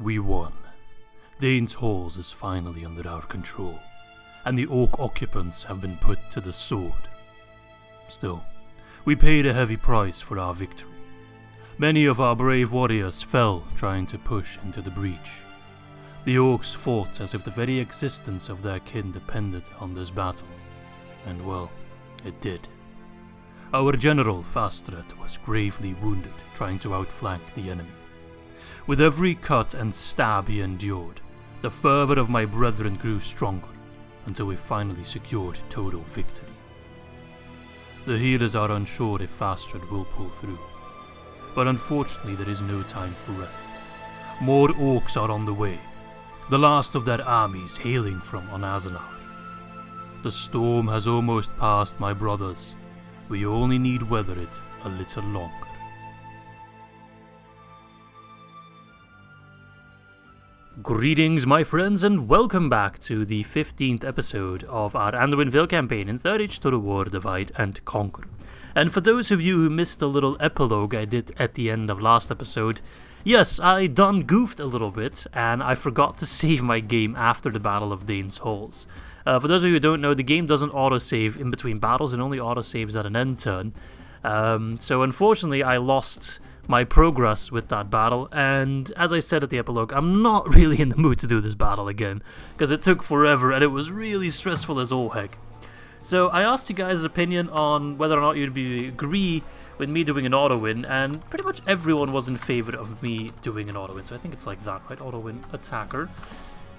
we won. Dains Halls is finally under our control, and the orc occupants have been put to the sword. Still, we paid a heavy price for our victory. Many of our brave warriors fell trying to push into the breach. The orcs fought as if the very existence of their kin depended on this battle, and well, it did. Our general Fastred was gravely wounded trying to outflank the enemy. With every cut and stab he endured, the fervour of my brethren grew stronger until we finally secured total victory. The healers are unsure if Fastred will pull through, but unfortunately there is no time for rest. More orcs are on the way, the last of their armies hailing from Onazanar. The storm has almost passed, my brothers. We only need weather it a little longer. Greetings, my friends, and welcome back to the 15th episode of our Anduin Vale campaign in 3rd Age Total War Divide and Conquer. And for those of you who missed the little epilogue I did at the end of last episode, yes, I done goofed a little bit, and I forgot to save my game after the Battle of Dains Halls. For those of you who don't know, the game doesn't autosave in between battles, it only autosaves at an end turn. So unfortunately I lost my progress with that battle, and as I said at the epilogue, I'm not really in the mood to do this battle again, because it took forever and it was really stressful as all heck. So I asked you guys' opinion on whether or not you'd agree with me doing an auto-win, and pretty much everyone was in favour of me doing an auto-win, so I think it's like that, right? Auto-win attacker,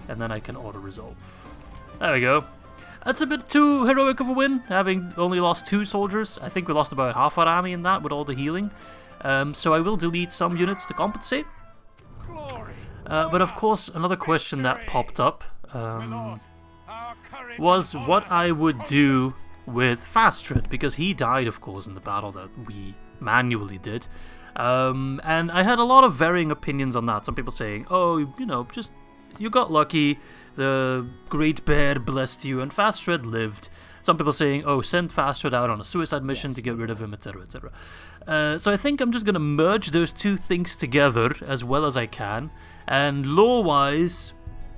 and then I can auto-resolve. There we go. That's a bit too heroic of a win, having only lost 2 soldiers. I think we lost about half our army in that with all the healing. So I will delete some units to compensate. But of course, another question that popped up was what I would do with Fastred, because he died, of course, in the battle that we manually did. And I had a lot of varying opinions on that. Some people saying, oh, you know, just you got lucky, the Great Bear blessed you, and Fastred lived. Some people saying, oh, send Fastred out on a suicide mission to get rid of him, etc., etc. So I think I'm just going to merge those two things together as well as I can. And lore-wise,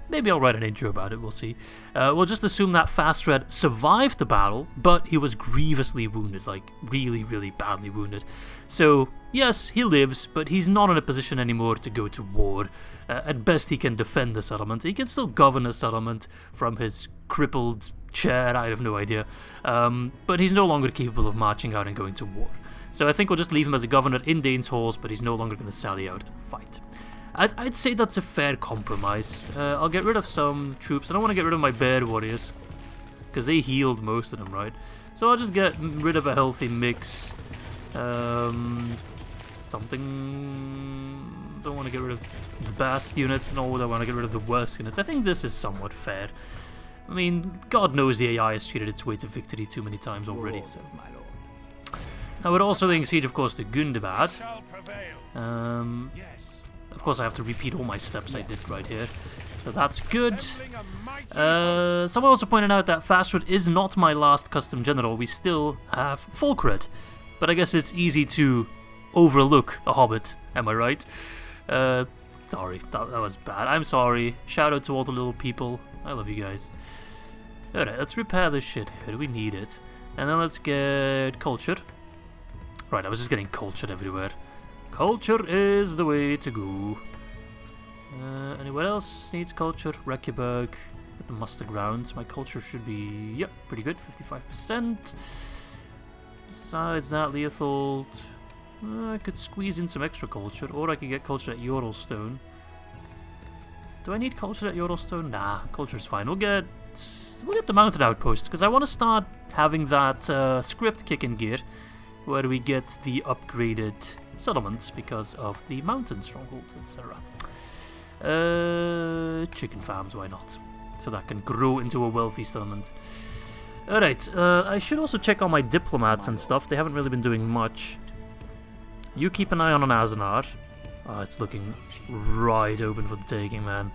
maybe I'll write an intro about it, we'll see. We'll just assume that Fastred survived the battle, but he was grievously wounded, like really, really badly wounded. So, yes, he lives, but he's not in a position anymore to go to war. At best, he can defend the settlement. He can still govern the settlement from his crippled chair, I have no idea. But he's no longer capable of marching out and going to war. So I think we'll just leave him as a governor in Dains Halls, but he's no longer going to sally out and fight. I'd say that's a fair compromise. I'll get rid of some troops. I don't want to get rid of my bear warriors, because they healed most of them, right? So I'll just get rid of a healthy mix. Something... Don't want to get rid of the best units, nor do I want to get rid of the worst units. I think this is somewhat fair. I mean, God knows the AI has cheated its way to victory too many times already, so... Now we're also laying siege, of course, to Gundabad. Of course, I have to repeat all my steps I did right here, so that's good. Someone also pointed out that Fastred is not my last custom general. We still have Fulcred, but I guess it's easy to overlook a hobbit, am I right? Sorry, that was bad. I'm sorry. Shout out to all the little people. I love you guys. Alright, let's repair this shit here. We need it. And then let's get culture. Right, I was just getting cultured everywhere. Culture is the way to go. Anywhere else needs culture? Reykjavik. Get the muster grounds. My culture should be, yep, pretty good. 55%. Besides that, Leothold. I could squeeze in some extra culture, or I could get culture at Yorlstone. Do I need culture at Yorlstone? Nah, culture's fine. We'll get the mountain outpost, because I want to start having that script kick in gear, where we get the upgraded settlements because of the mountain strongholds, etc. Chicken farms, why not? So that can grow into a wealthy settlement. Alright, I should also check on my diplomats and stuff. They haven't really been doing much. You keep an eye on Onazanar. Oh, it's looking right open for the taking, man.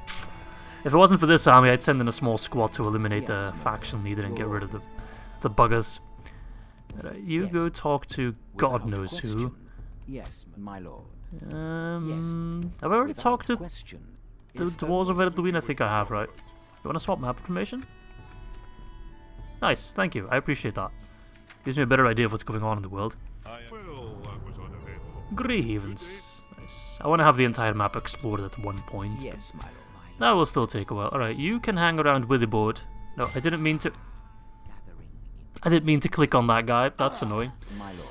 If it wasn't for this army, I'd send in a small squad to eliminate the faction leader and get rid of the buggers. Right, you go talk to God knows who. Yes, my lord. Have I already talked to the Dwarves of Anduin? I think I have, right? You want to swap map information? Nice, thank you. I appreciate that. Gives me a better idea of what's going on in the world. Grievance. Nice. I want to have the entire map explored at one point. Yes, my lord. That will still take a while. Alright, you can hang around with the board. No, I didn't mean to... I didn't mean to click on that guy. That's annoying. My lord.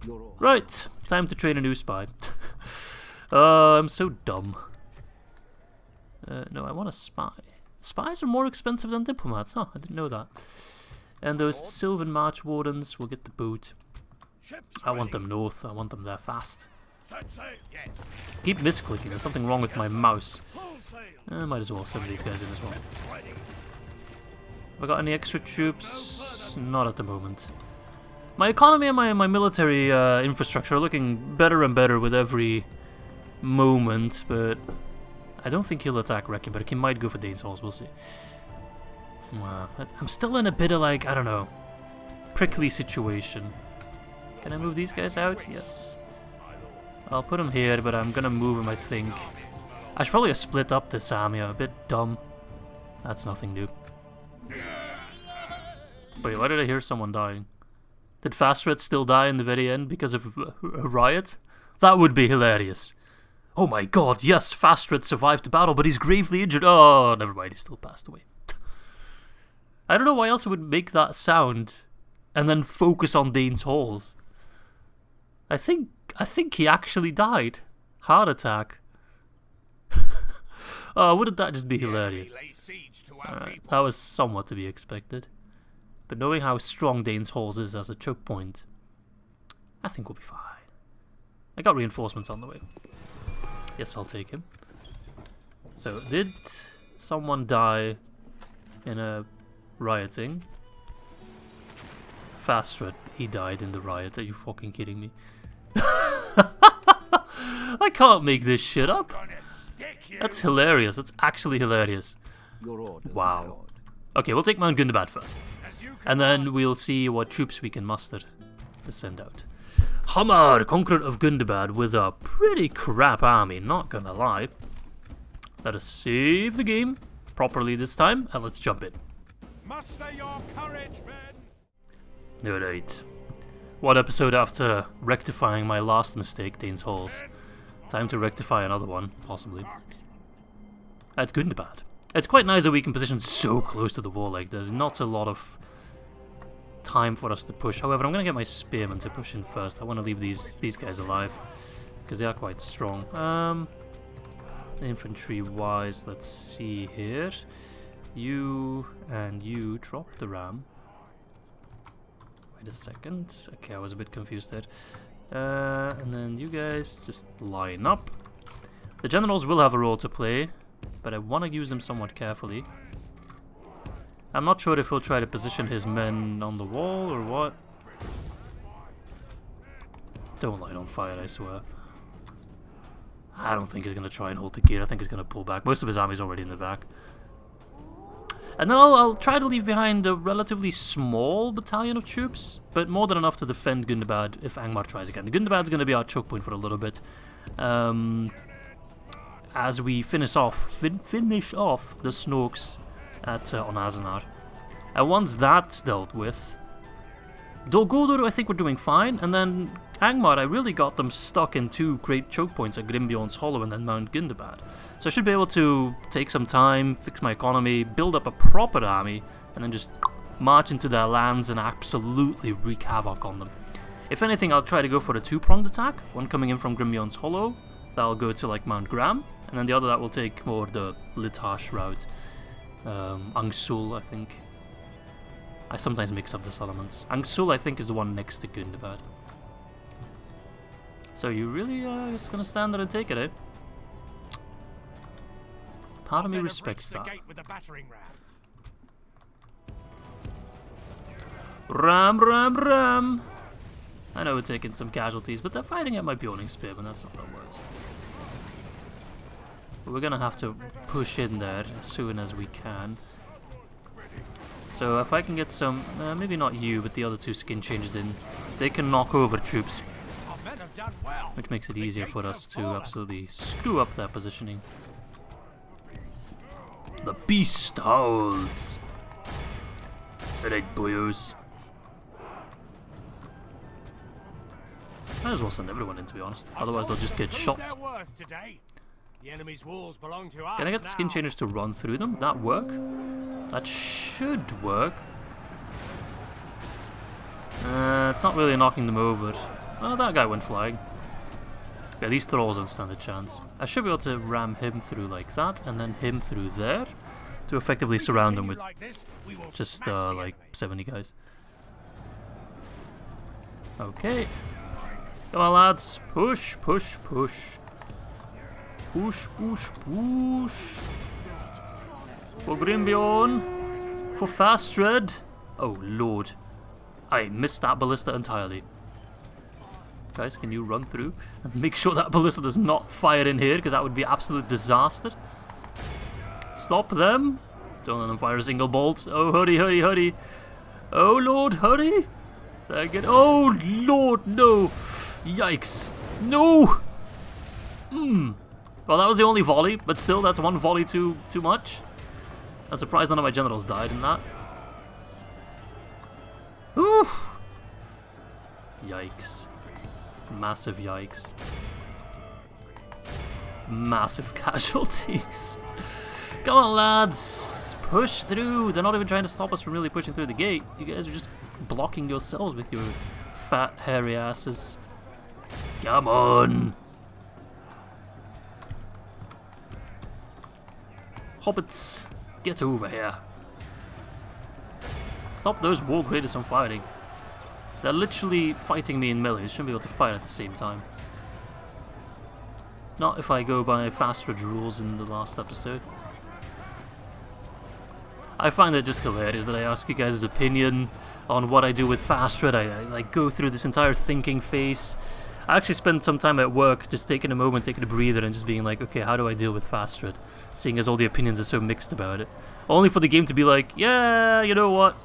You're Right, time to train a new spy. I'm so dumb. No, I want a spy. Spies are more expensive than diplomats. Huh, I didn't know that. And those Sylvan March Wardens will get the boot. I want them north. I want them there fast. Keep misclicking. There's something wrong with my mouse. I might as well send these guys in as well. Have I got any extra troops? Not at the moment. My economy and my military infrastructure are looking better and better with every moment, but I don't think he'll attack Reykjavik. He might go for Dains Halls, we'll see. I'm still in a bit of, like, I don't know, prickly situation. Can I move these guys out? Yes. I'll put them here, but I'm gonna move them, I think. I should probably have split up this army. I'm a bit dumb. That's nothing new. Wait, why did I hear someone dying? Did Fastred still die in the very end because of a riot? That would be hilarious. Oh my god, yes, Fastred survived the battle, but he's gravely injured. Oh, never mind, he still passed away. I don't know why else I would make that sound and then focus on Dains Halls. I think he actually died. Heart attack. Oh, wouldn't that just be hilarious? That was somewhat to be expected. But knowing how strong Dains Halls is as a choke point, I think we'll be fine. I got reinforcements on the way. Yes, I'll take him. So, did someone die in a rioting? Fastred, he died in the riot. Are you fucking kidding me? I can't make this shit up. That's hilarious. That's actually hilarious. Wow. Okay, we'll take Mount Gundabad first. And then we'll see what troops we can muster to send out. Hamar, Conqueror of Gundabad, with a pretty crap army, not gonna lie. Let us save the game properly this time, and let's jump in. Muster your courage, men! Alright. One episode after rectifying my last mistake, Dains Halls. Time to rectify another one, possibly. At Gundabad. It's quite nice that we can position so close to the wall, like there's not a lot of time for us to push. However, I'm going to get my spearmen to push in first. I want to leave these guys alive, because they are quite strong. Infantry wise, let's see here. You and you drop the ram. Wait a second. Okay, I was a bit confused there. And then you guys just line up. The generals will have a role to play, but I want to use them somewhat carefully. I'm not sure if he'll try to position his men on the wall or what. Don't light on fire, I swear. I don't think he's going to try and hold the gate. I think he's going to pull back. Most of his army's already in the back. And then I'll try to leave behind a relatively small battalion of troops, but more than enough to defend Gundabad if Angmar tries again. Gundabad's going to be our choke point for a little bit. As we finish off the Snorks at on Azenar. And once that's dealt with, Dor Naurhach, I think we're doing fine, and then Angmar, I really got them stuck in two great choke points at Grimbjorn's Hollow and then Mount Gundabad. So I should be able to take some time, fix my economy, build up a proper army, and then just march into their lands and absolutely wreak havoc on them. If anything, I'll try to go for a two-pronged attack, one coming in from Grimbjorn's Hollow, that'll go to like Mount Gram, and then the other that will take more the Litash route. Angsul, I think. I sometimes mix up the settlements. Angsul, I think, is the one next to Gundabad. So you really are just gonna stand there and take it, eh? Part of me respects that. Ram! I know we're taking some casualties, but they're fighting at my Bjorning Spearmen, that's not the worst. But we're gonna have to push in there as soon as we can. So if I can get some, maybe not you, but the other two skin changes in, they can knock over troops. Which makes it easier for us to absolutely screw up their positioning. The beast howls. Alright, boyos. Might as well send everyone in, to be honest. Otherwise, they'll just get shot. Can I get the skin changers to run through them? That work? That should work. It's not really knocking them over. Oh, that guy went flying. Yeah, these thralls don't stand a chance. I should be able to ram him through like that, and then him through there, to effectively surround them with just like 70 guys. Okay. Come on, lads. Push, push, push. Push, push, push. For Grimbion. For Fastred. Oh, Lord. I missed that ballista entirely. Guys, can you run through and make sure that ballista does not fire in here, because that would be absolute disaster. Stop them. Don't let them fire a single bolt. Oh, hurry, hurry, hurry. Oh, Lord, hurry. Oh, Lord, no. Yikes. No. Well, that was the only volley, but still, that's one volley too much. I'm surprised none of my generals died in that. Oof. Yikes. Massive yikes. Massive casualties. Come on, lads. Push through. They're not even trying to stop us from really pushing through the gate. You guys are just blocking yourselves with your fat, hairy asses. Come on. Hobbits, get over here. Stop those war graders from fighting. They're literally fighting me in melee. They shouldn't be able to fight at the same time. Not if I go by Fastred'S rules in the last episode. I find it just hilarious that I ask you guys' opinion on what I do with Fastred. I like go through this entire thinking phase. I actually spent some time at work just taking a moment, taking a breather, and just being like, okay, how do I deal with Fastred? Seeing as all the opinions are so mixed about it. Only for the game to be like, yeah, you know what?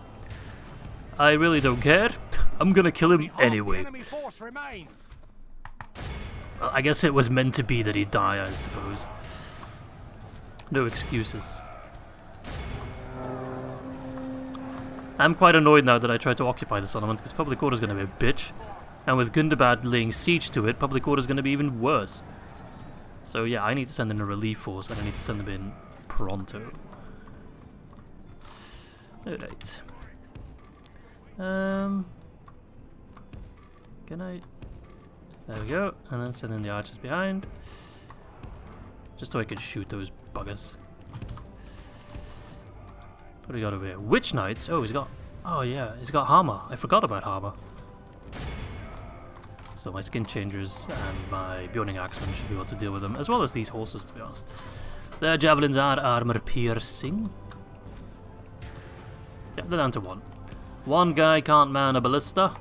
I really don't care. I'm gonna kill him anyway. Well, I guess it was meant to be that he'd die, I suppose. No excuses. I'm quite annoyed now that I tried to occupy the settlement, because public order's gonna be a bitch. And with Gundabad laying siege to it, public order's gonna be even worse. So yeah, I need to send in a relief force, and I need to send them in pronto. Alright. Can I... There we go, and then send in the archers behind. Just so I can shoot those buggers. What do we got over here? Witch Knights? Oh, he's got... Oh yeah, he's got Hammer. I forgot about Hammer. So my skin changers and my Bjorning Axemen should be able to deal with them, as well as these horses, to be honest. Their javelins are armor piercing. Yeah, they're down to one. One guy can't man a ballista.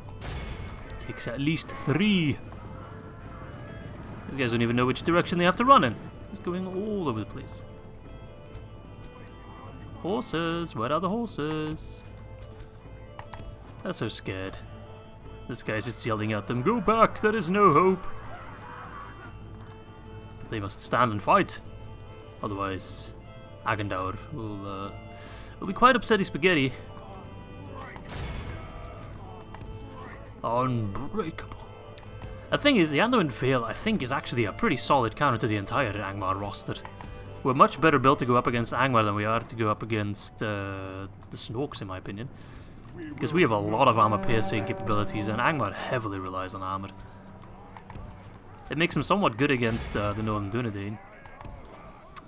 Takes at least 3. These guys don't even know which direction they have to run in. He's going all over the place. Horses, where are the horses? They're so scared. This guy's just yelling at them, go back, there is no hope. They must stand and fight. Otherwise, Agendaur will be quite upsetty spaghetti. Unbreakable. The thing is, the Anduin Vale, I think, is actually a pretty solid counter to the entire Angmar roster. We're much better built to go up against Angmar than we are to go up against the Snorks, in my opinion. Because we have a lot of armor piercing capabilities, and Angmar heavily relies on armor. It makes him somewhat good against the Northern Dunedain.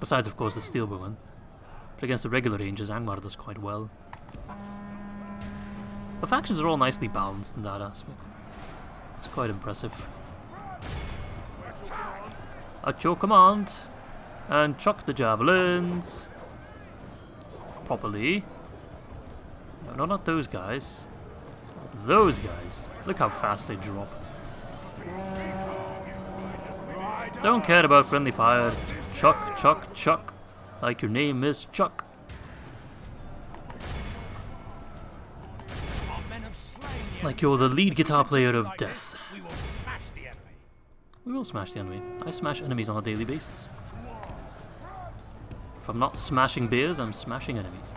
Besides, of course, the Steelbowmen. But against the regular rangers, Angmar does quite well. The factions are all nicely balanced in that aspect. It's quite impressive. At your command. And chuck the javelins. Properly. No, not those guys. Those guys. Look how fast they drop. Don't care about friendly fire. Chuck, chuck, chuck. Like your name is Chuck. Like you're the lead guitar player of death. We will smash the enemy. I smash enemies on a daily basis. If I'm not smashing bears, I'm smashing enemies.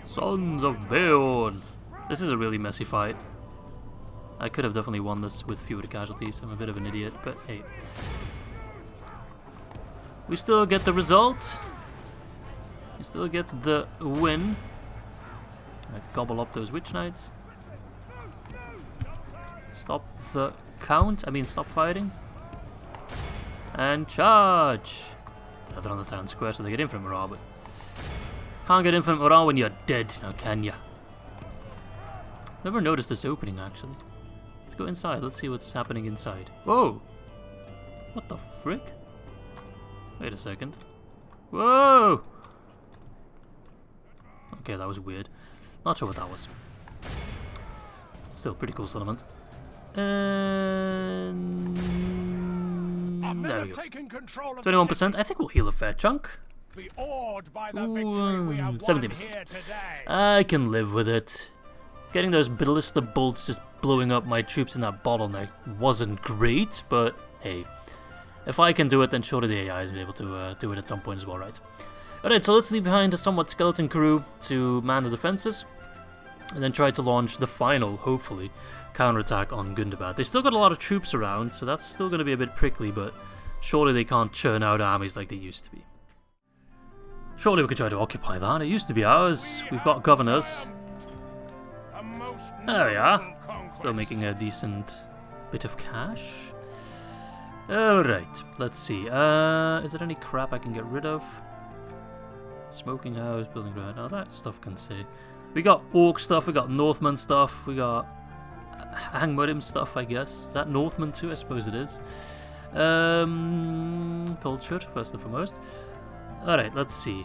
Sons of Dain! This is a really messy fight. I could have definitely won this with fewer casualties. I'm a bit of an idiot, but hey. We still get the result. We still get the win. I gobble up those witch knights. Stop the count. I mean, stop fighting. And charge! They're on the town square, so they get infinite morale, but can't get infinite morale when you're dead, now can ya? Never noticed this opening, actually. Let's go inside. Let's see what's happening inside. Whoa! What the frick? Wait a second. Whoa! Okay, that was weird. Not sure what that was. Still, pretty cool settlement. And there we go. 21%. I think we'll heal a fair chunk. Be awed by the victory we have won 70%. here today. I can live with it. Getting those ballista bolts just blowing up my troops in that bottleneck wasn't great, but hey. If I can do it, then surely the AIs will be able to do it at some point as well, right? Alright, so let's leave behind a somewhat skeleton crew to man the defenses, and then try to launch the final, hopefully, counterattack on Gundabad. They still got a lot of troops around, so that's still going to be a bit prickly, but surely they can't churn out armies like they used to be. Surely we could try to occupy that. It used to be ours. We've got governors. There we are. Still making a decent bit of cash. Alright, let's see. Is there any crap I can get rid of? Smoking house, building ground. Oh, that stuff can stay. We got orc stuff, we got Northman stuff, we got Hangmurim stuff, I guess. Is that Northman too? I suppose it is. Culture, first and foremost. Alright, let's see.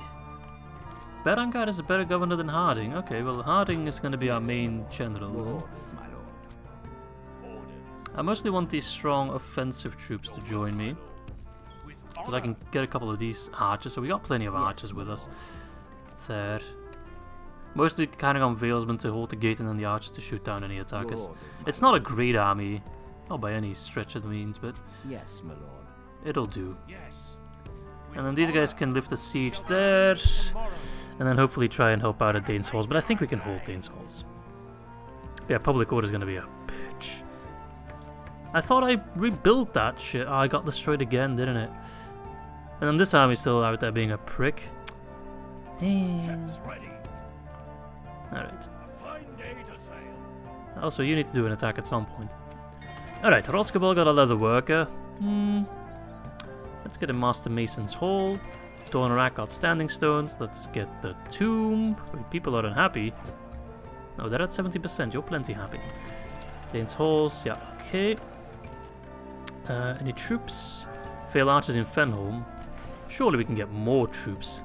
Berangard is a better governor than Harding. Okay, well, Harding is going to be our main general. Your orders, my lord. I mostly want these strong offensive troops to join me, because I can get a couple of these archers. So we got plenty of archers with us. There. Mostly counting on Valesmen to hold the gate and then the archers to shoot down any attackers. It's not a great army, not by any stretch of the means, but Yes, my lord. it'll do. Yes. And then these guys can lift the siege there, and then hopefully try and help out at Dains Halls, but I think we can hold Dains Halls. Yeah, public order is going to be a bitch. I thought I rebuilt that shit. Oh, I got destroyed again, didn't it? And then this army's still out there being a prick. Ships ready. Alright. A fine day to sail. Also, you need to do an attack at some point. Alright, Roskabel got a leather worker. Let's get a Master Mason's Hall. Dor Naurhach got standing stones. Let's get the tomb. People are unhappy. No, they're at 70%. You're plenty happy. Dains Halls, yeah, okay. Any troops? Fail archers in Fenholm. Surely we can get more troops.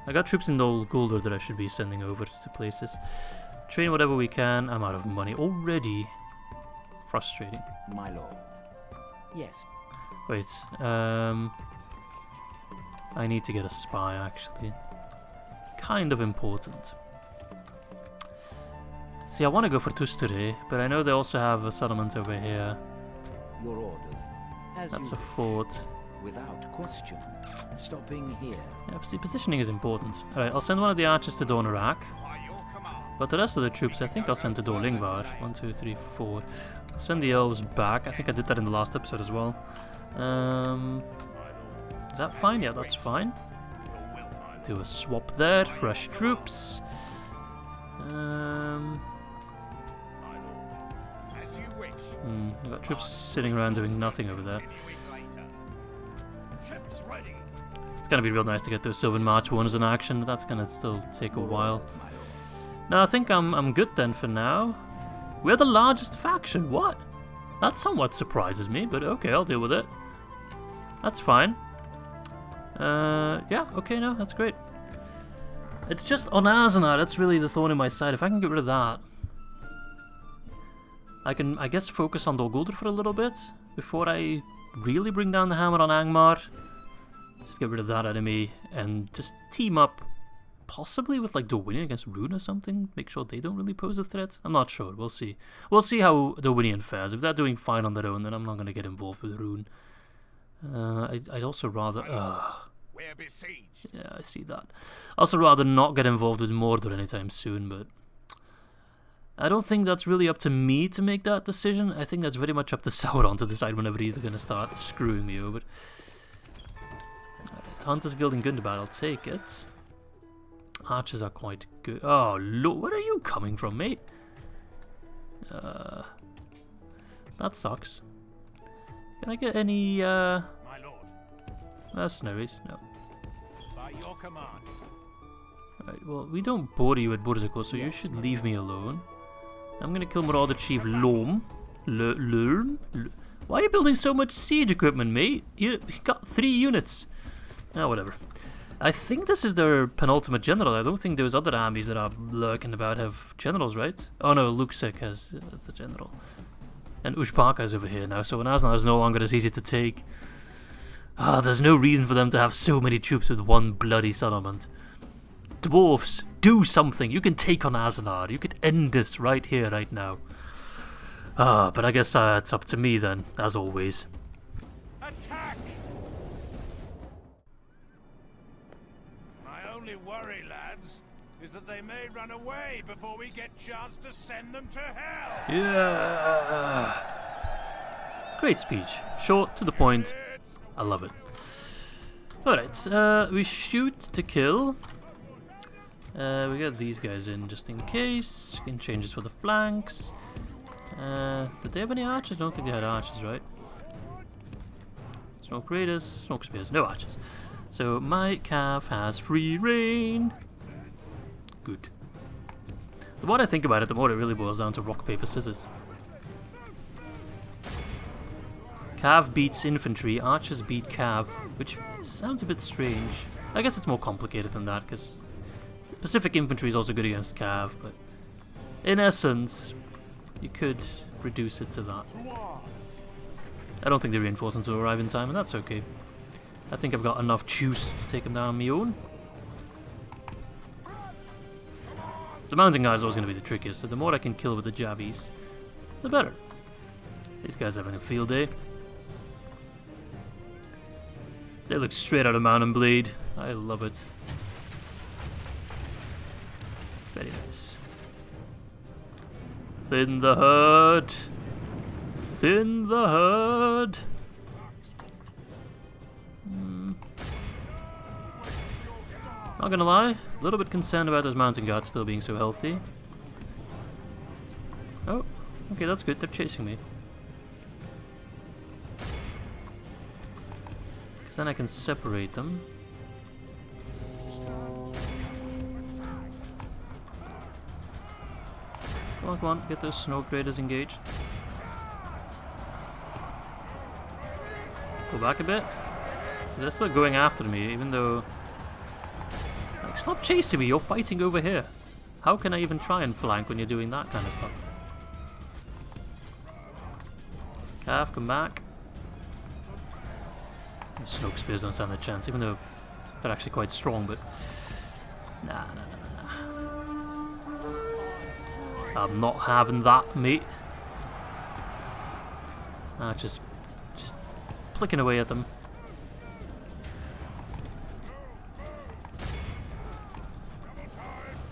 I got troops in Dol Guldur that I should be sending over to places. Train whatever we can. I'm out of money already. Frustrating. My lord. Yes. Wait, I need to get a spy, actually. Kind of important. See, I want to go for Tustere, but I know they also have a settlement over here. Your orders. As That's you a fort. without question. Stopping here. Yeah, see, positioning is important. Alright, I'll send one of the archers to Dor Naurhach. By your command. But the rest of the troops, I think I'll send to Dor Lingvar. 1, 2, 3, 4. I'll send the elves back. I think I did that in the last episode as well. Is that fine? Yeah, that's fine. Do a swap there. Fresh troops. As you wish. We've got troops sitting around doing nothing over there. Ships ready. It's gonna be real nice to get those Sylvan March ones in action, but that's gonna still take a while. My lord. No, I think I'm good then for now. We're the largest faction. What? That somewhat surprises me, but okay, I'll deal with it. That's fine. Yeah, okay, no, that's great. It's just on Azanar, that's really the thorn in my side. If I can get rid of that, I can, I guess, focus on Dol Guldur for a little bit before I really bring down the hammer on Angmar. Just get rid of that enemy and just team up possibly with like Dorwinian against Rune or something. Make sure they don't really pose a threat. I'm not sure. We'll see. We'll see how Dorwinian fares. If they're doing fine on their own, then I'm not going to get involved with Rune. I'd also rather... We're besieged. yeah, I see that. Also rather not get involved with Mordor anytime soon, but... I don't think that's really up to me to make that decision. I think that's very much up to Sauron to decide whenever he's going to start screwing me over. Alright, Hunter's Guild in Gundabad, I'll take it. Archers are quite good. Oh, look, where are you coming from, mate? That sucks. Can I get any, My lord. mercenaries? No. By your command. Alright, well, we don't bore you at Burzako, so you should leave me alone. I'm gonna kill Marauder Chief Lorm. Lurm? Why are you building so much siege equipment, mate? You got 3 units. Oh, whatever. I think this is their penultimate general. I don't think those other armies that are lurking about have generals, right? Oh no, Luxek has the general. And Ushbaka is over here now, so Aznar is no longer as easy to take. Ah, there's no reason for them to have so many troops with one bloody settlement. Dwarfs, do something. You can take on Azanar. You could end this right here, right now. Ah, but I guess it's up to me then, as always. Attack! My only worry, lads, is that they may run away before we get chance to send them to hell. Yeah. Great speech. Short, to the point. I love it. Alright, we shoot to kill. We got these guys in just in case. We can change this for the flanks. Did they have any archers? I don't think they had archers, right? Smoke raiders, smoke spears, no archers. So my calf has free reign. Good. The more I think about it, the more it really boils down to rock, paper, scissors. Cav beats infantry, archers beat cav, which sounds a bit strange. I guess it's more complicated than that, because Pacific infantry is also good against cav, but in essence, you could reduce it to that. I don't think the reinforcements will arrive in time, and that's okay. I think I've got enough juice to take them down on my own. The mountain guy is always going to be the trickiest, so the more I can kill with the javies, the better. These guys are having a field day. They look straight out of Mount and Blade. I love it. Very nice. Thin the herd. Thin the herd. Not gonna lie, a little bit concerned about those mountain guards still being so healthy. Oh, okay, that's good. They're chasing me. Because then I can separate them. Come on, get those snow graders engaged. Go back a bit. They're still going after me, even though... Like, stop chasing me, you're fighting over here. How can I even try and flank when you're doing that kind of stuff? Calf, come back. The smoke spears don't stand a chance, even though they're actually quite strong, but... Nah. I'm not having that, mate. Just flicking away at them.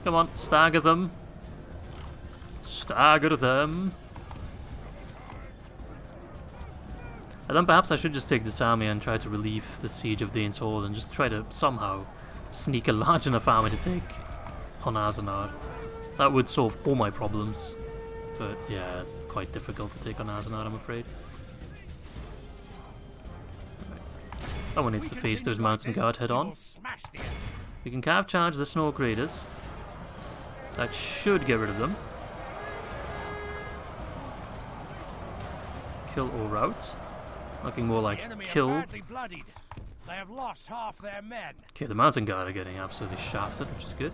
Come on, stagger them. Stagger them. And then perhaps I should just take this army and try to relieve the siege of Dains Halls and just try to somehow sneak a large enough army to take on Azanar. That would solve all my problems. But yeah, quite difficult to take on Azanar, I'm afraid. Someone needs to face those mountain guard head on. We can cav charge the snow graders. That should get rid of them. Kill or rout. Looking more like kill. They have lost half their men. Okay, the mountain guard are getting absolutely shafted, which is good.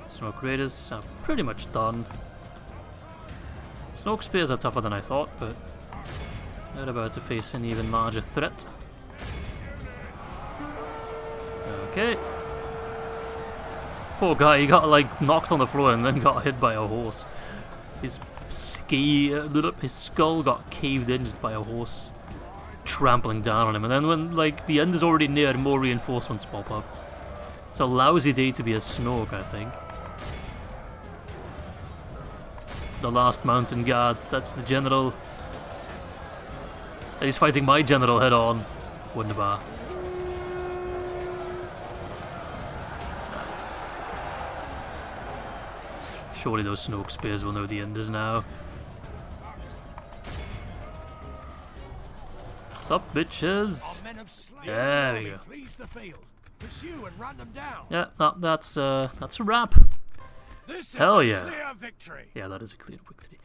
Smoke raiders are pretty much done. Smoke spears are tougher than I thought, but they're about to face an even larger threat. Poor guy, he got like knocked on the floor and then got hit by a horse. His his skull got caved in just by a horse trampling down on him. And then when like the end is already near, more reinforcements pop up. It's a lousy day to be a Snork, I think. The last mountain guard, that's the general. He's fighting my general head on. Gundabad. Nice. Surely those Snork spears will know the end is now. Sup, bitches? There we go. Pursue and run them down. Yeah, no, that's a wrap. This is Hell a yeah. clear victory. Yeah, that is a clear victory.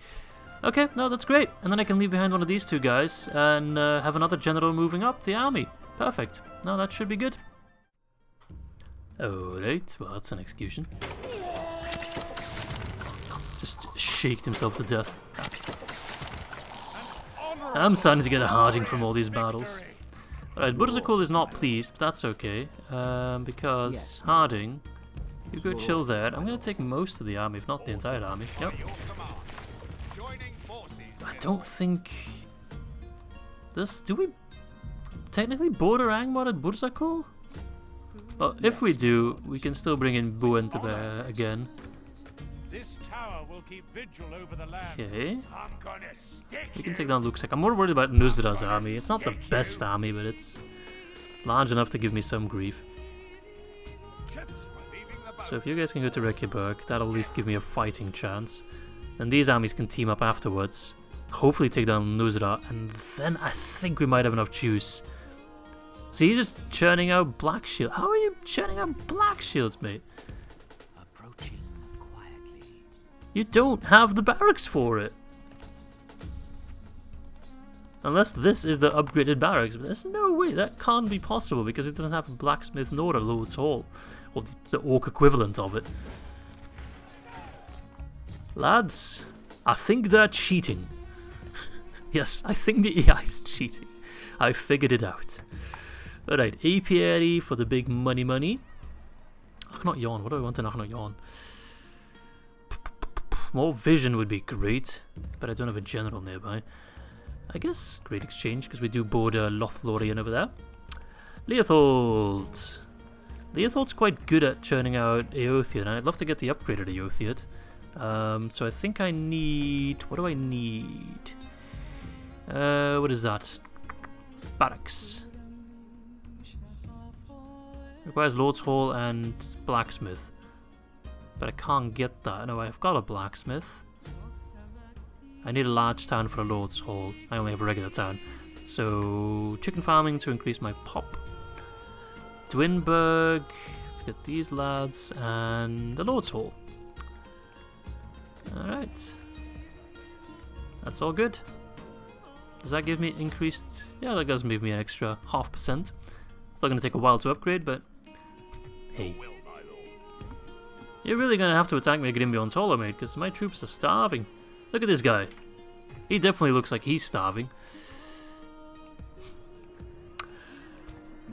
Okay, no, that's great. And then I can leave behind one of these two guys and have another general moving up the army. Perfect. No, that should be good. Alright, well, that's an execution. Just shaked himself to death. I'm starting to get a harding from all these battles. Alright, Burzakul is not pleased, but that's okay. Because Yes. Harding, you go chill there. I'm going to take most of the army, if not the entire army. Yep. I don't think... Do we technically border Angmar at Burzakul? Well, if we do, we can still bring in Buen to bear again. This tower will keep vigil over the land. Okay. I'm gonna stick We can take down Luxek. I'm more worried about Nuzra's army. It's not the best army, but it's large enough to give me some grief. So if you guys can go to Reykjavik, that'll at least give me a fighting chance. Then these armies can team up afterwards. Hopefully take down Nuzra, and then I think we might have enough juice. So you're just churning out black shield. How are you churning out black shields, mate? Approaching quietly. You don't have the barracks for it. Unless this is the upgraded barracks, but there's no way that can't be possible because it doesn't have a blacksmith nor a Lord's Hall, or the orc equivalent of it. Lads, I think they're cheating. Yes, I think the AI is cheating. I figured it out. Alright, apiary for the big money. Not yawn. What do I want in not yawn? More vision would be great, but I don't have a general nearby. I guess great exchange because we do border Lothlorien over there. Leothold. Leothold's quite good at churning out Eothiad, and I'd love to get the upgraded Eothiad. So I think I need... What do I need? What is that? Barracks. Requires Lord's Hall and Blacksmith. But I can't get that. No, I've got a Blacksmith. I need a large town for a Lord's Hall. I only have a regular town. So, chicken farming to increase my pop. Dwinberg. Let's get these lads. And the Lord's Hall. Alright. That's all good. Does that give me increased... Yeah, that does give me an extra 0.5%. Still going to take a while to upgrade, but... Hey. You're really going to have to attack me at Grimbjorn's Hollow, mate, because my troops are starving. Look at this guy. He definitely looks like he's starving.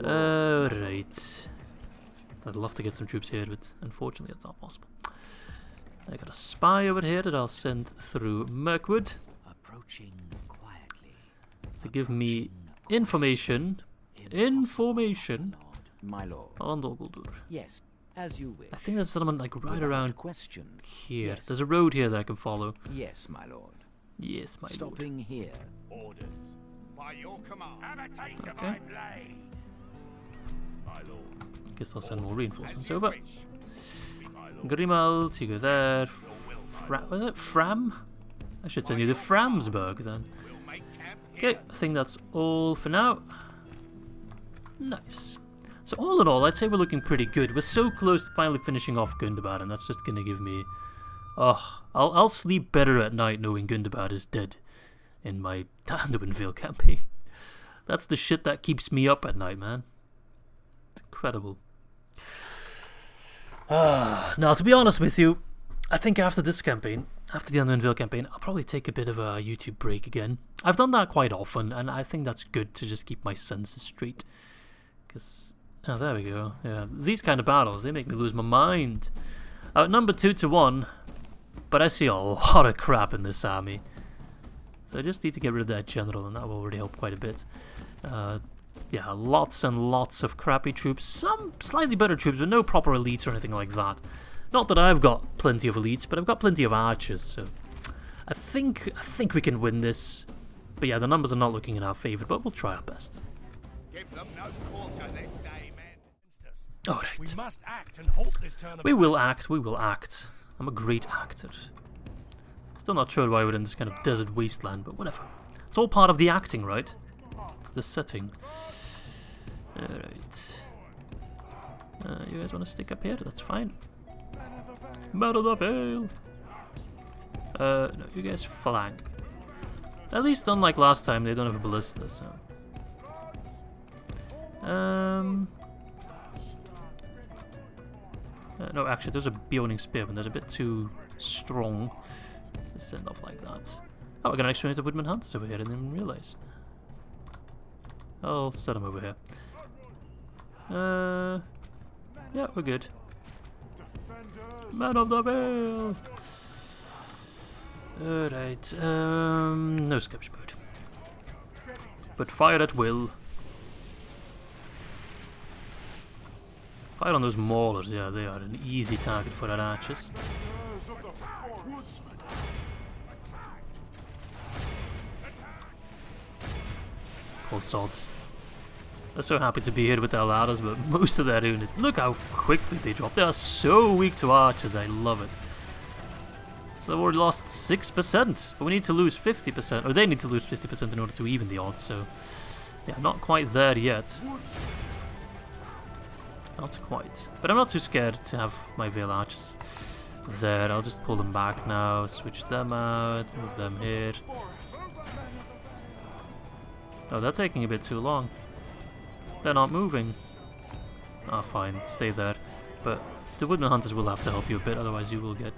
Alright. I'd love to get some troops here, but unfortunately it's not possible. I got a spy over here that I'll send through Mirkwood. Approaching quietly. To give me information. My lord. On Dolguldur. Yes, as you wish. I think there's a settlement like right Without around question. here. Yes. There's a road here that I can follow. Yes, my lord. Yes, my lord. Stopping here. Orders. By your command. Have a taste of Okay. my blade. My lord. Guess I'll send more As reinforcements you over. wish. My lord. Grimald, you go there. Your will, my Was it Fram? I should send you to Framsburg then. We'll make camp here. Okay, I think that's all for now. Nice. So all in all, I'd say we're looking pretty good. We're so close to finally finishing off Gundabad, and that's just gonna give me... Oh, I'll sleep better at night knowing Gundabad is dead in my ANDUIN VALE campaign. That's the shit that keeps me up at night, man. It's incredible. Now, to be honest with you, I think after this campaign, after the ANDUIN VALE campaign, I'll probably take a bit of a YouTube break again. I've done that quite often, and I think that's good to just keep my senses straight. Because, oh, there we go. Yeah, these kind of battles, they make me lose my mind. Outnumbered 2-1, but I see a lot of crap in this army. So I just need to get rid of that general, and that will already help quite a bit. Yeah, lots and lots of crappy troops. Some slightly better troops, but no proper elites or anything like that. Not that I've got plenty of elites, but I've got plenty of archers, so I think we can win this. But yeah, the numbers are not looking in our favour, but we'll try our best. Give them no quarter this day, men. Alright. We must act and halt this turn of We will act, we will act. I'm a great actor. Still not sure why we're in this kind of desert wasteland, but whatever. It's all part of the acting, right? It's the setting. Alright. You guys want to stick up here? That's fine. Men of the Vale! No, you guys flank. At least unlike last time, they don't have a ballista, so... no, actually, those are Bioning Spearmen. They're a bit too strong to send off like that. Oh, I got an extra unit of Woodman Hunters over here. I didn't even realize. I'll set them over here. Yeah, we're good. Men of the Vale! Alright, no skirmish mode. But fire at will. Fire on those maulers, yeah, they are an easy target for our archers. Poor sods. They're so happy to be here with their ladders, but most of their units, look how quickly they drop. They are so weak to archers, I love it. So they've already lost 6%, but we need to lose 50%, or they need to lose 50% in order to even the odds, so... Yeah, not quite there yet. Not quite. But I'm not too scared to have my Vale archers there. I'll just pull them back now, switch them out, move them here. Oh, they're taking a bit too long. They're not moving. Ah, fine, stay there. But the Woodman Hunters will have to help you a bit, otherwise you will get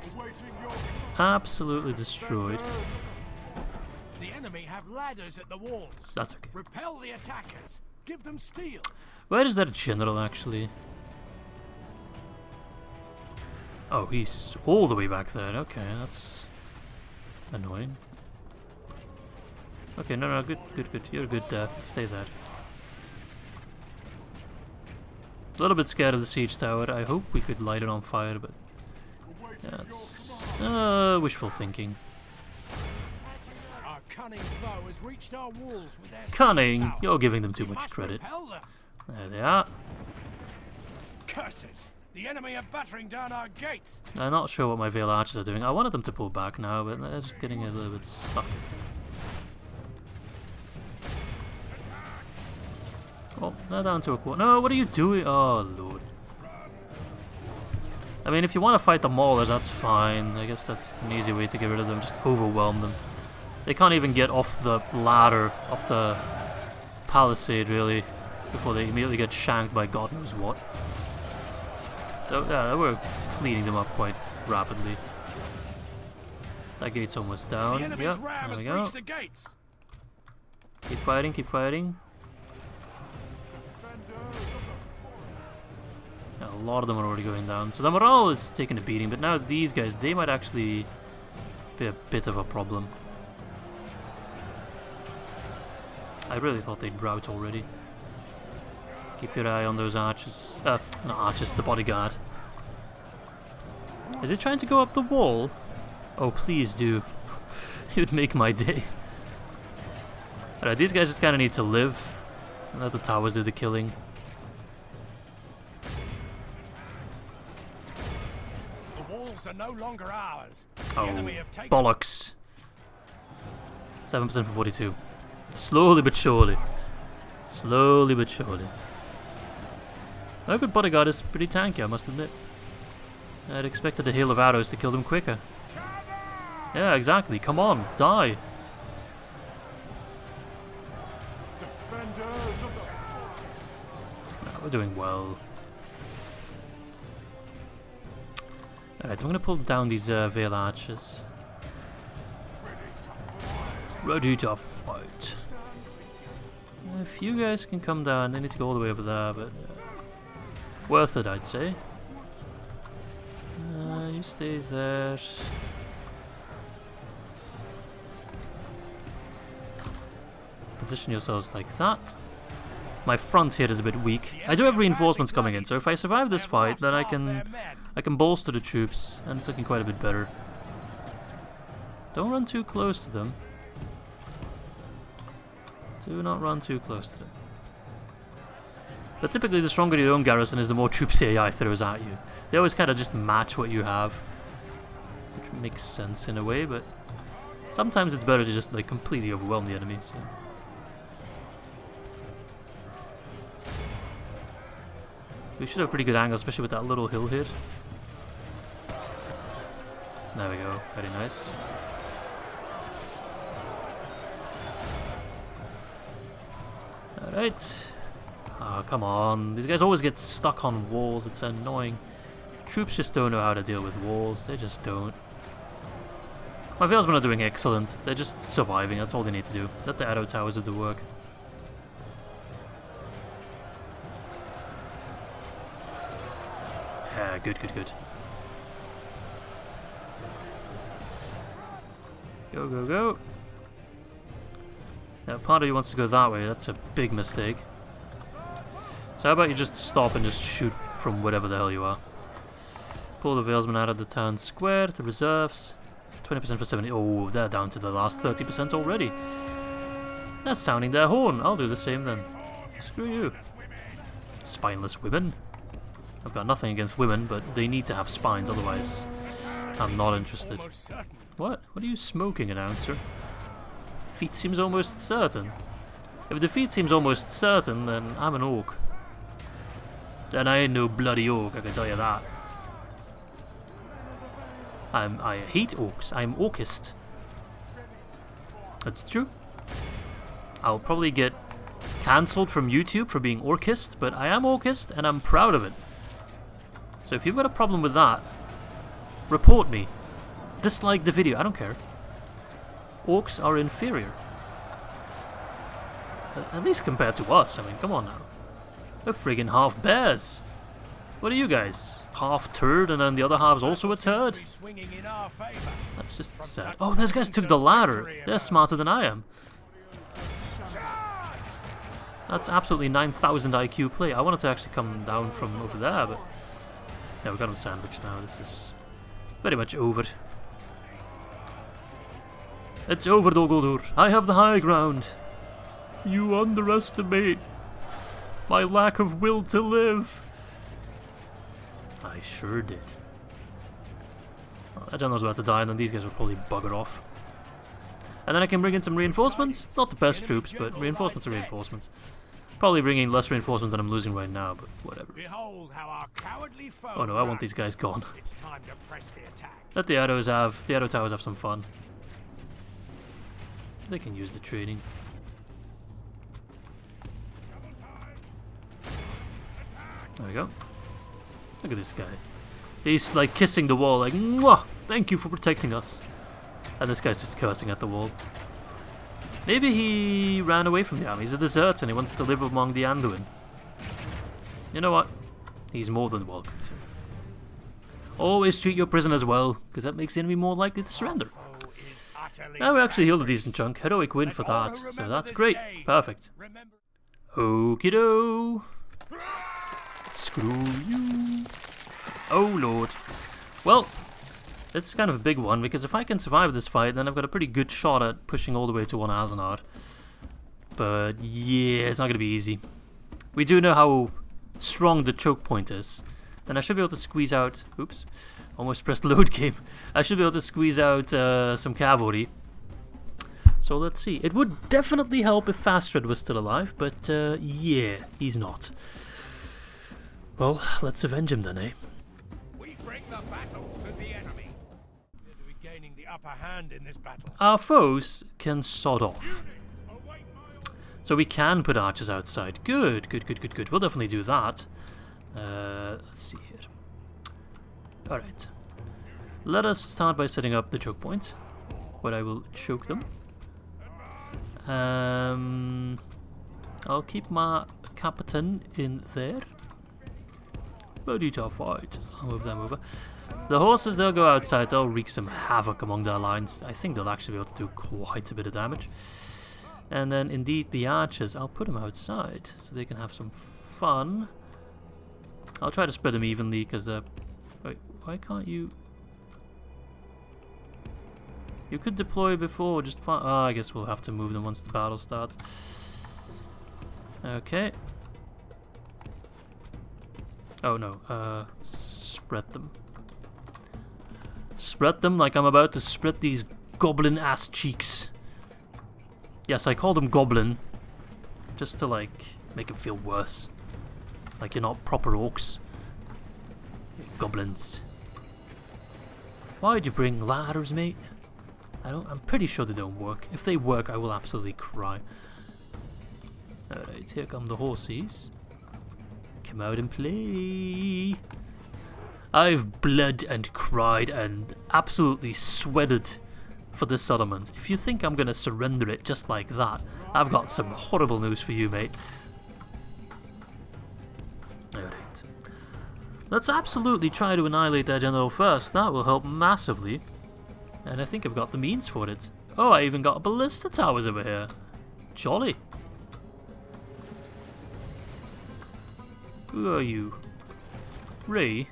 absolutely destroyed. The enemy have ladders at the walls. That's okay. Repel the attackers. Give them steel. Where is that general, actually? Oh, he's all the way back there. Okay, that's annoying. Okay, no, good. You're good there. Stay there. A little bit scared of the siege tower. I hope we could light it on fire, but that's wishful thinking. Our cunning foe has reached our walls with their Cunning? siege tower. You're giving them too We much must credit. repel them. There they are. Curses! The enemy are battering down our gates. I'm not sure what my Vale archers are doing. I wanted them to pull back now, but they're just getting a little bit stuck. Oh, they're down to a quarter. No, what are you doing? Oh, Lord. I mean, if you want to fight the Maulers, that's fine. I guess that's an easy way to get rid of them. Just overwhelm them. They can't even get off the ladder, off the palisade, really, before they immediately get shanked by God knows what. So, yeah, we're cleaning them up quite rapidly. That gate's almost down. The enemy's Yep, ram there we has go. breached the gates. Keep fighting, keep fighting. Yeah, a lot of them are already going down. So the morale is taking a beating, but now these guys, they might actually be a bit of a problem. I really thought they'd rout already. Keep your eye on those archers. Not archers, the bodyguard. Is it trying to go up the wall? Oh, please do. It would make my day. Alright, these guys just kind of need to live. And let the towers do the killing. The walls are no longer ours. The Oh, enemy have taken bollocks. 7% for 42. Slowly but surely. Slowly but surely. My good bodyguard is pretty tanky, I must admit. I'd expected a hail of arrows to kill them quicker. Yeah, exactly. Come on, die. No, we're doing well. Alright, I'm gonna pull down these Vale archers. Ready to fight. If you guys can come down, they need to go all the way over there, but worth it, I'd say. You stay there. Position yourselves like that. My front here is a bit weak. I do have reinforcements coming in, so if I survive this fight, then I can bolster the troops, and it's looking quite a bit better. Don't run too close to them. Do not run too close to them. But typically the stronger your own garrison is, the more troops the AI throws at you. They always kind of just match what you have. Which makes sense in a way, but sometimes it's better to just like completely overwhelm the enemy. So. We should have a pretty good angle, especially with that little hill here. There we go, very nice. Alright. Oh, come on. These guys always get stuck on walls, it's annoying. Troops just don't know how to deal with walls, they just don't. My Valesmen are doing excellent, they're just surviving, that's all they need to do. Let the arrow towers do the work. Yeah, good, good, good. Go, go, go. Now, part of you wants to go that way, that's a big mistake. So how about you just stop and just shoot from whatever the hell you are. Pull the Valesmen out of the town square, the reserves. 20% for 70. Oh, they're down to the last 30% already. They're sounding their horn. I'll do the same then. Screw you. Spineless women. I've got nothing against women, but they need to have spines, otherwise I'm not interested. What? What are you smoking, announcer? Defeat seems almost certain. If defeat seems almost certain, then I'm an orc. And I ain't no bloody orc, I can tell you that. I hate orcs. I'm orcist. That's true. I'll probably get cancelled from YouTube for being orcist, but I am orcist and I'm proud of it. So if you've got a problem with that, report me. Dislike the video, I don't care. Orcs are inferior. At least compared to us, I mean, come on now. They're friggin' half bears. What are you guys? Half turd and then the other half's also a turd? That's just sad. Oh, those guys took the ladder. They're smarter than I am. That's absolutely 9,000 IQ play. I wanted to actually come down from over there, but... yeah, we've got them sandwiched now. This is very much over. It's over, Dor Naurhach. I have the high ground. You underestimate my lack of will to live. I sure did. Well, that general's about to die, and then these guys will probably bugger off. And then I can bring in some reinforcements. Not the best troops, but reinforcements are reinforcements. Probably bringing less reinforcements than I'm losing right now, but whatever. Oh no, I want these guys gone. Let the arrows have, the arrow towers have some fun. They can use the trading. There we go. Look at this guy. He's like kissing the wall, like, mwah! Thank you for protecting us. And this guy's just cursing at the wall. Maybe he ran away from the army. He's a deserter and he wants to live among the Anduin. You know what? He's more than welcome to. Always treat your prisoners well, because that makes the enemy more likely to surrender. Now we actually healed a decent chunk. Heroic win for that. So that's great. Perfect. Okie doke. Screw you. Oh lord. Well, this is kind of a big one, because if I can survive this fight, then I've got a pretty good shot at pushing all the way to 1 Azenar. But yeah, it's not going to be easy. We do know how strong the choke point is. And I should be able to squeeze out... oops. Almost pressed load game. I should be able to squeeze out some cavalry. So let's see. It would definitely help if Fastred was still alive, but yeah, he's not. Well, let's avenge him then, eh? We bring the battle to the enemy. We're to be gaining the upper hand in this battle. Our foes can sod off. So we can put archers outside. Good, good, good, good, good. We'll definitely do that. Let's see here. Alright. Let us start by setting up the choke point, where I will choke them. I'll keep my captain in there. ready to fight. I'll move them over. The horses, they'll go outside, they'll wreak some havoc among their lines. I think they'll actually be able to do quite a bit of damage. And then, indeed, the archers, I'll put them outside so they can have some fun. I'll try to spread them evenly because they're... Wait, why can't you... You could deploy before, just fine. Oh, I guess we'll have to move them once the battle starts. Okay. Oh no, spread them. Spread them like I'm about to spread these goblin ass cheeks. Yes, I called them goblin. Just to like, make them feel worse. Like you're not proper orcs. You're goblins. Why'd you bring ladders, mate? I'm pretty sure they don't work. If they work, I will absolutely cry. Alright, here come the horses. Come out and play. I've bled and cried and absolutely sweated for this settlement. If you think I'm gonna surrender it just like that, I've got some horrible news for you, mate. Alright. Let's absolutely try to annihilate their general first. That will help massively. And I think I've got the means for it. Oh, I even got ballista towers over here. Jolly. Who are you? Ray?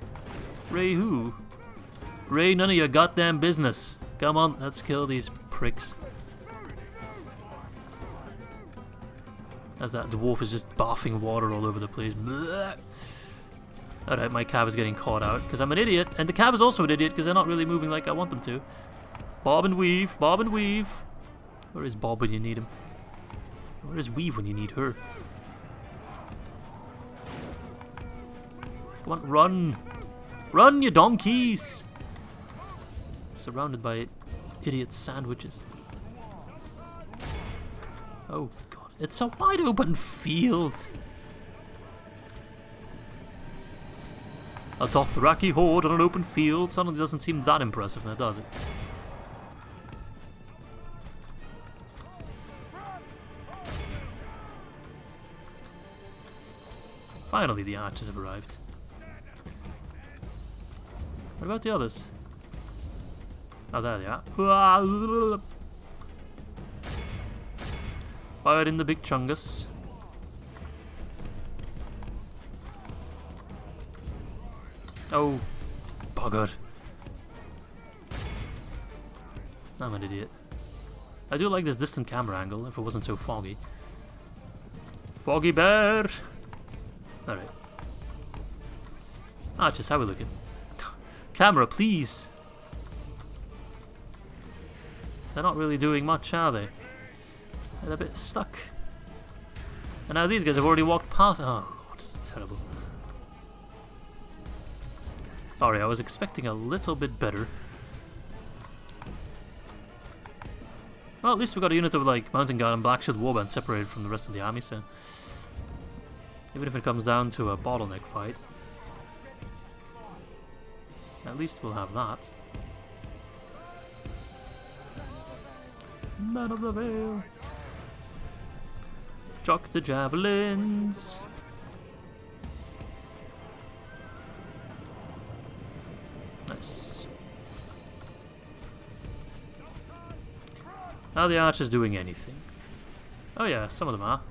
Ray who? Ray, none of your goddamn business. Come on, let's kill these pricks. As that dwarf is just barfing water all over the place. Alright, my cab is getting caught out because I'm an idiot. And the cab is also an idiot because they're not really moving like I want them to. Bob and weave, bob and weave. Where is Bob when you need him? Where is Weave when you need her? Come on, run! Run, you donkeys! Surrounded by idiot sandwiches. Oh god, it's a wide open field! A Dothraki horde on an open field suddenly doesn't seem that impressive now, does it? Finally, the archers have arrived. What about the others? Oh, there they are. Fire in the big chungus. Oh, bugger. I'm an idiot. I do like this distant camera angle, if it wasn't so foggy. Foggy bear! Alright. Archers, how are we looking? Camera, please! They're not really doing much, are they? They're a bit stuck. And now these guys have already walked past. Oh, it's terrible. Sorry, I was expecting a little bit better. Well, at least we got a unit of like Mountain Guard and Black Shield Warband separated from the rest of the army, so even if it comes down to a bottleneck fight, at least we'll have that. Man of the Vale. Chuck the javelins. Nice. Are the archers doing anything? Oh yeah, some of them are.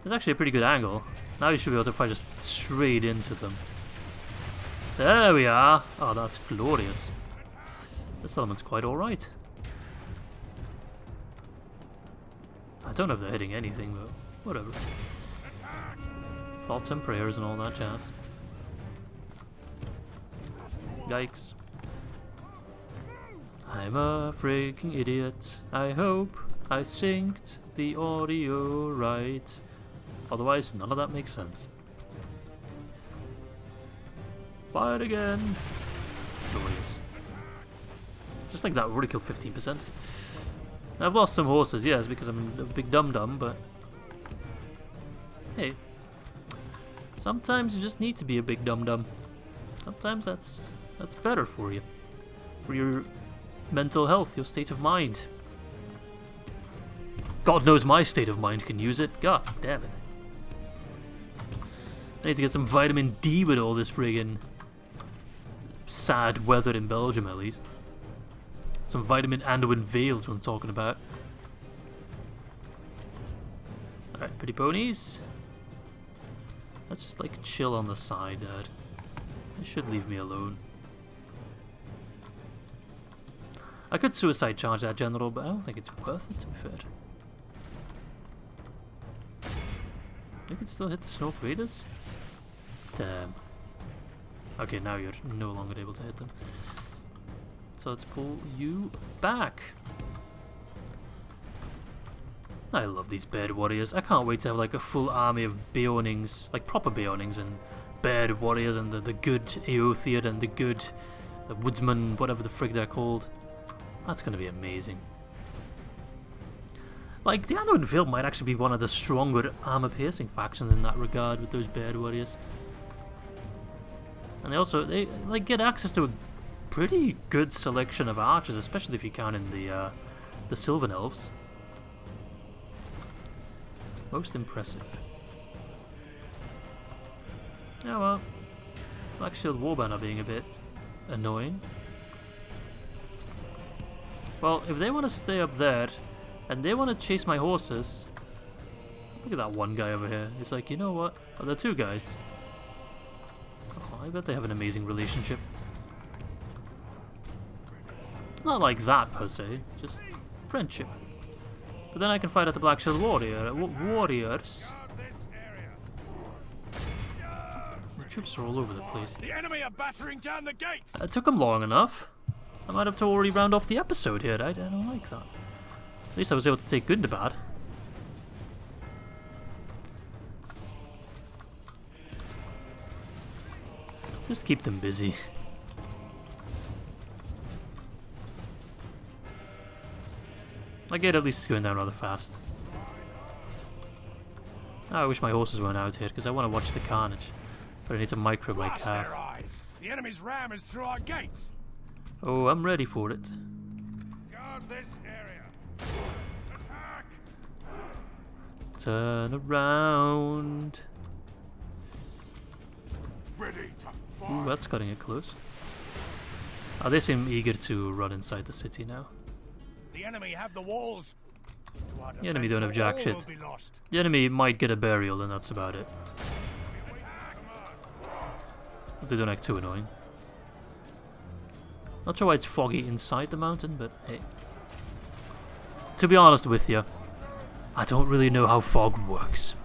It's actually a pretty good angle. Now you should be able to fire just straight into them. There we are! Oh, that's glorious. This element's quite alright. I don't know if they're hitting anything, but whatever. Thoughts and prayers and all that jazz. Yikes. I'm a freaking idiot. I hope I synced the audio right. Otherwise, none of that makes sense. Fire again! Glorious. Just like that, we already killed 15%. I've lost some horses, yes, because I'm a big dum-dum, but hey, sometimes you just need to be a big dum-dum. Sometimes that's better for you. For your mental health, your state of mind. God knows my state of mind can use it. God damn it. I need to get some vitamin D with all this friggin' sad weather in Belgium, at least. Some vitamin Anduin Vale is what I'm talking about. Alright, pretty ponies. Let's just like chill on the side, Dad. They should leave me alone. I could suicide charge that general, but I don't think it's worth it, to be fair. You can still hit the snow raiders? Damn. Okay, now you're no longer able to hit them. So let's pull you back. I love these bear warriors. I can't wait to have like a full army of Beonings, like proper Beonings and bear warriors and the good Eothiad and the good woodsman, whatever the frig they're called. That's gonna be amazing. Like, the Anduin Vale might actually be one of the stronger armor-piercing factions in that regard with those bear warriors. And they like get access to a pretty good selection of archers, especially if you count in the Sylvan Elves. Most impressive. Yeah, well, Black Shield Warband are being a bit annoying. Well, if they want to stay up there, and they want to chase my horses... Look at that one guy over here. He's like, you know what? Oh, there are two guys. Oh, I bet they have an amazing relationship. Not like that, per se. Just friendship. But then I can fight at the Black Shield Warriors. The troops are all over the place. The enemy are battering down the gates. It took them long enough. I might have to already round off the episode here. I don't like that. At least I was able to take Gundabad. Just keep them busy. My gate at least is going down rather fast. I wish my horses weren't out here because I want to watch the carnage. But I need to micro my Blast calf. their eyes. The enemy's ram is through our gates. Oh, I'm ready for it. Guard this area. Attack! Turn around. Ready to Ooh, that's cutting it close. Oh, they seem eager to run inside the city now. The enemy have the walls. The enemy don't have jack shit. The enemy might get a burial, and that's about it. But they don't act too annoying. Not sure why it's foggy inside the mountain, but hey. To be honest with you, I don't really know how fog works.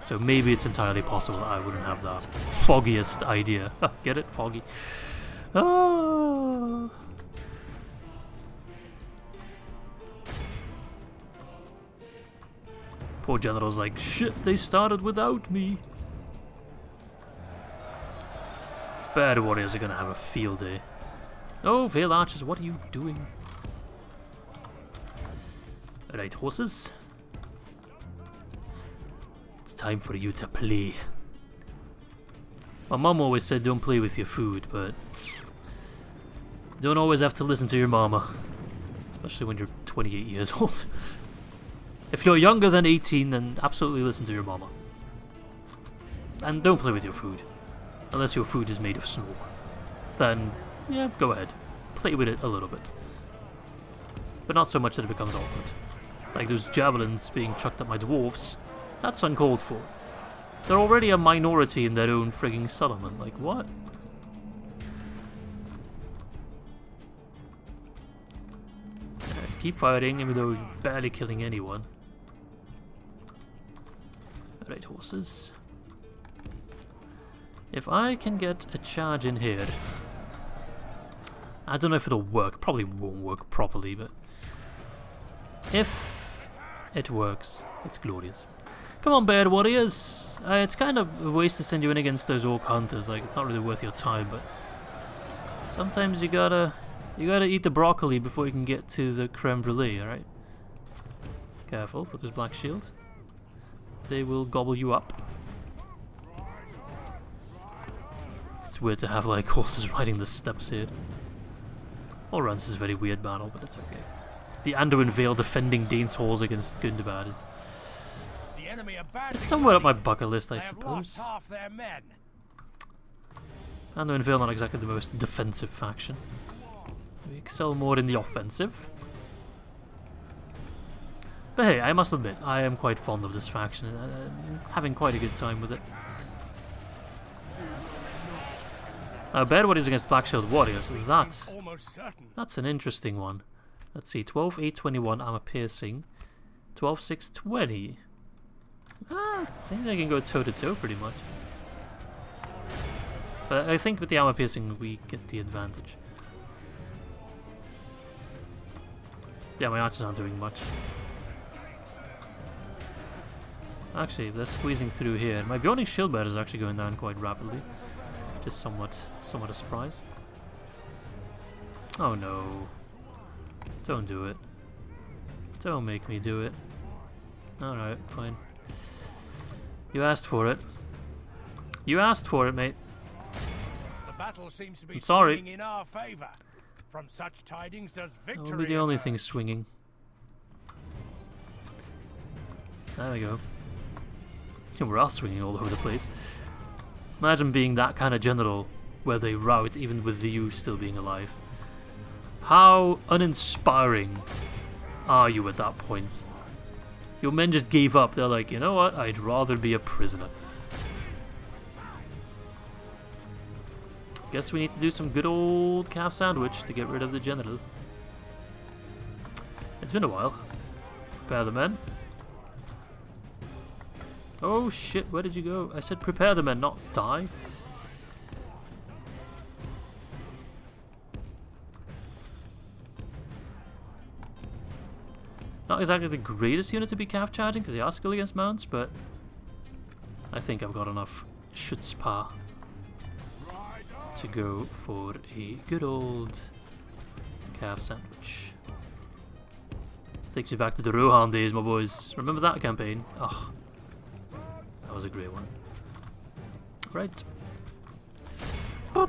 So maybe it's entirely possible that I wouldn't have the foggiest idea. Get it? Foggy. Ah. Poor general's like, shit, they started without me. Bear warriors are gonna have a field day. Oh, Vale Archers, what are you doing? Alright, horses. It's time for you to play. My mom always said don't play with your food, but don't always have to listen to your mama. Especially when you're 28 years old. If you're younger than 18, then absolutely listen to your mama. And don't play with your food. Unless your food is made of snow. Then, yeah, go ahead. Play with it a little bit. But not so much that it becomes awkward. Like those javelins being chucked at my dwarves. That's uncalled for. They're already a minority in their own frigging settlement. Like, what? Keep fighting, even though you're barely killing anyone. Alright, horses. If I can get a charge in here... I don't know if it'll work. Probably won't work properly, but... if it works, it's glorious. Come on, bear warriors! It's kind of a waste to send you in against those orc hunters. Like, it's not really worth your time, but... sometimes you gotta eat the broccoli before you can get to the creme brulee, alright? Careful with this black shield. They will gobble you up. It's weird to have like horses riding the steps here. All around this is a very weird battle, but it's okay. The Anduin Vale defending Dains Halls against Gundabad is... The enemy are badly It's somewhere up my bloodied. bucket list, I They have lost suppose. half their men. Anduin Vale not exactly the most defensive faction. We excel more in the offensive. But hey, I must admit, I am quite fond of this faction. I'm having quite a good time with it. Now, Bear Warriors against Black Shield Warriors, Almost certain. that's an interesting one. Let's see, 12, 8, 21 armor piercing. 12, 6, 20. I think they can go toe to toe pretty much. But I think with the armor piercing we get the advantage. Yeah, my archers aren't doing much. Actually, they're squeezing through here. My Bionic Shield Bearer is actually going down quite rapidly. Just somewhat a surprise. Oh no. Don't do it. Don't make me do it. Alright, fine. You asked for it. You asked for it, mate. The battle seems to be I'm sorry. swinging in our favor. From such tidings does That victory will be the only emerge. thing swinging. There we go. We're all swinging all over the place. Imagine being that kind of general where they rout even with you still being alive. How uninspiring are you at that point? Your men just gave up. They're like, you know what? I'd rather be a prisoner. Guess we need to do some good old calf sandwich to get rid of the general. It's been a while. Prepare the men. Oh shit, where did you go? I said prepare the men, not die. Not exactly the greatest unit to be calf charging because they are skilled against mounts, but I think I've got enough chutzpah to go for a good old calf sandwich. Takes you back to the Rohan days, my boys. Remember that campaign? Oh, that was a great one. Right. That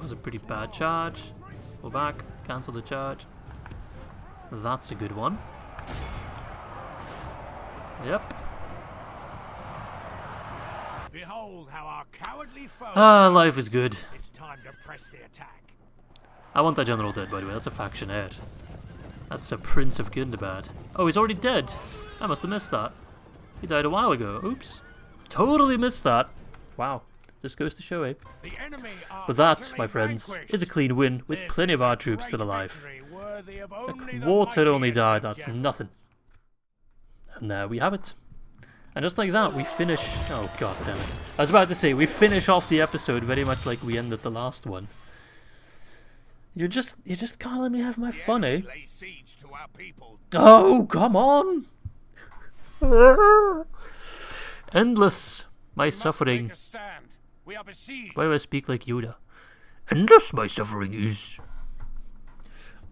was a pretty bad charge. Go back, cancel the charge. That's a good one. Yep. Behold how our cowardly foe. Ah, life is good. It's time to press the attack. I want that general dead, by the way. That's a faction heir. That's a Prince of Gundabad. Oh, he's already dead. I must have missed that. He died a while ago. Oops. Totally missed that. Wow. This goes to show, eh? The enemy are But that, utterly my friends, vanquished. is a clean win with This plenty of is our a troops still great alive. victory worthy of A only the quarter only mightiest died. of That's generals. nothing. And there we have it. And just like that, we finish... Oh, god damn it. I was about to say, we finish off the episode very much like we ended the last one. You just can't let me have my The fun, eh? enemy lay siege to our people. Oh, come on! Endless, my We must suffering. make a stand. We are besieged. Why do I speak like Yoda? Endless, my suffering is.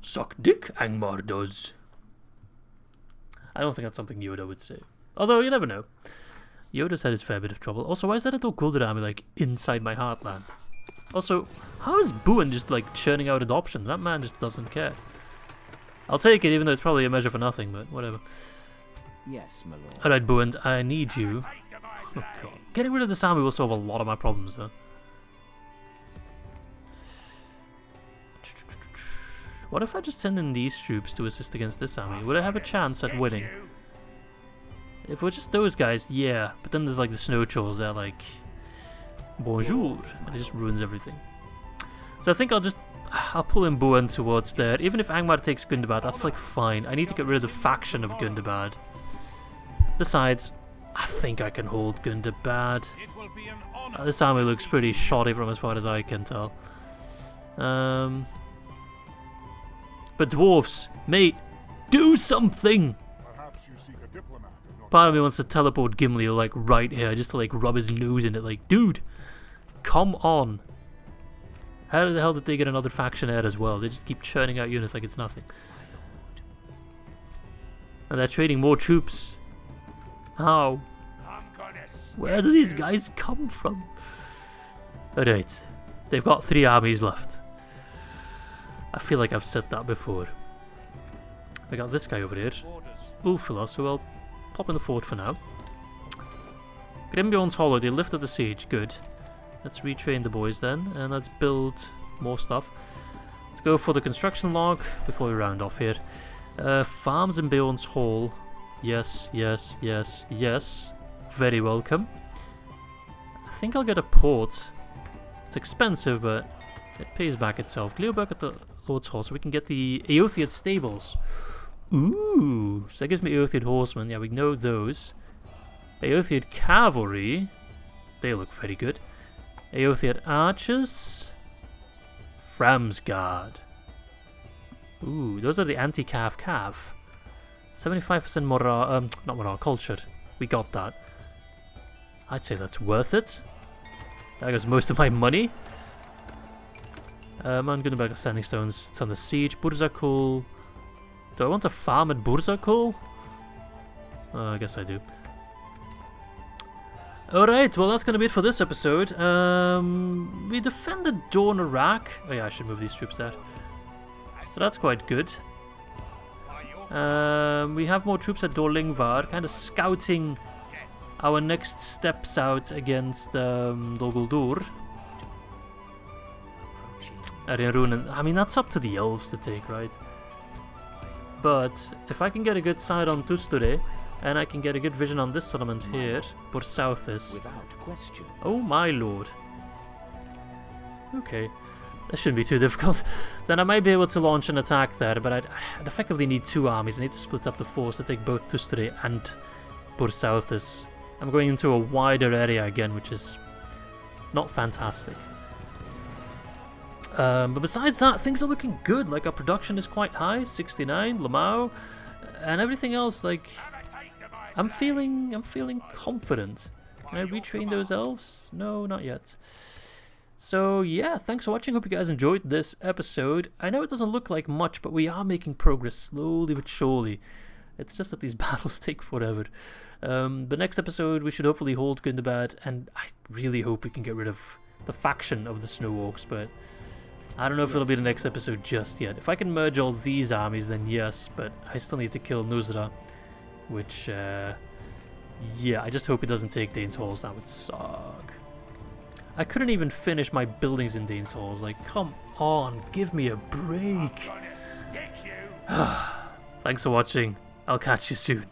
Suck dick, Angmar does. I don't think that's something Yoda would say. Although, you never know. Yoda's had his fair bit of trouble. Also, why is that little golden army, like, inside my heartland? Also, how is Boone just, like, churning out adoptions? That man just doesn't care. I'll take it, even though it's probably a measure for nothing, but whatever. Yes, my lord. Alright, Boone, I need you. Taste of my Oh, blade. God. Getting rid of this army will solve a lot of my problems, though. What if I just send in these troops to assist against this army? Would I have a chance at winning? You. If it were just those guys, yeah. But then there's like the snow trolls, they're like, bonjour, and it just ruins everything. So I think I'll pull in Bowen towards there. Even if Angmar takes Gundabad, that's like fine. I need to get rid of the faction of Gundabad. Besides, I think I can hold Gundabad. It will be an honor. This army looks pretty shoddy from as far as I can tell. But dwarves, mate, do something! Perhaps you seek a diplomat and not Part of me wants to teleport Gimli like right here just to like rub his nose in it like, dude, come on. How the hell did they get another faction heir as well? They just keep churning out units like it's nothing. And they're trading more troops. How? I'm gonna Where do these guys come from? Alright, they've got 3 armies left. I feel like I've said that before. We got this guy over here, orders. Ulfilas, who I'll pop in the fort for now. Grimbjorn's Hollow, they lifted the siege, good. Let's retrain the boys then, and let's build more stuff. Let's go for the construction log before we round off here. Farms in Bjorn's Hall. Yes, yes, yes, yes. Very welcome. I think I'll get a port. It's expensive, but it pays back itself. Gleoberg at the Lord's Hall, so we can get the Eothiad stables. Ooh, so that gives me Eothiad horsemen. Yeah, we know those. Eothiad cavalry. They look very good. Eothiad archers. Framsguard. Ooh, those are the anti-cav. 75% morale, not morale, culture. We got that. I'd say that's worth it. That goes most of my money. Mount Gundabad standing stones. It's on the siege. Burzakul. Do I want to farm at Burzakul? I guess I do. Alright, well that's going to be it for this episode. We defended Dor Naurhach. Oh yeah, I should move these troops there. So that's quite good. We have more troops at Dor Lingvar, kind of scouting our next steps out against Dol Guldur. I mean, that's up to the elves to take, right? But if I can get a good sight on Tusture, and I can get a good vision on this settlement here, Bursouthis. Oh my lord. Okay. That shouldn't be too difficult. Then I might be able to launch an attack there, but I'd effectively need two armies. I need to split up the force to take both Tusture and Bursouthis. I'm going into a wider area again, which is not fantastic. But besides that, things are looking good. Like, our production is quite high, 69, Lamau, and everything else, like, I'm feeling confident. Can I retrain those elves? No, not yet. So yeah, thanks for watching. Hope you guys enjoyed this episode. I know it doesn't look like much, but we are making progress slowly but surely. It's just that these battles take forever. But next episode, we should hopefully hold Gundabad, and I really hope we can get rid of the faction of the Snow Orcs, but I don't know if it'll be the next episode just yet. If I can merge all these armies, then yes, but I still need to kill Nuzra, which, yeah, I just hope it doesn't take Dains Halls. That would suck. I couldn't even finish my buildings in Dains Halls. Like, come on, give me a break. Thanks for watching. I'll catch you soon.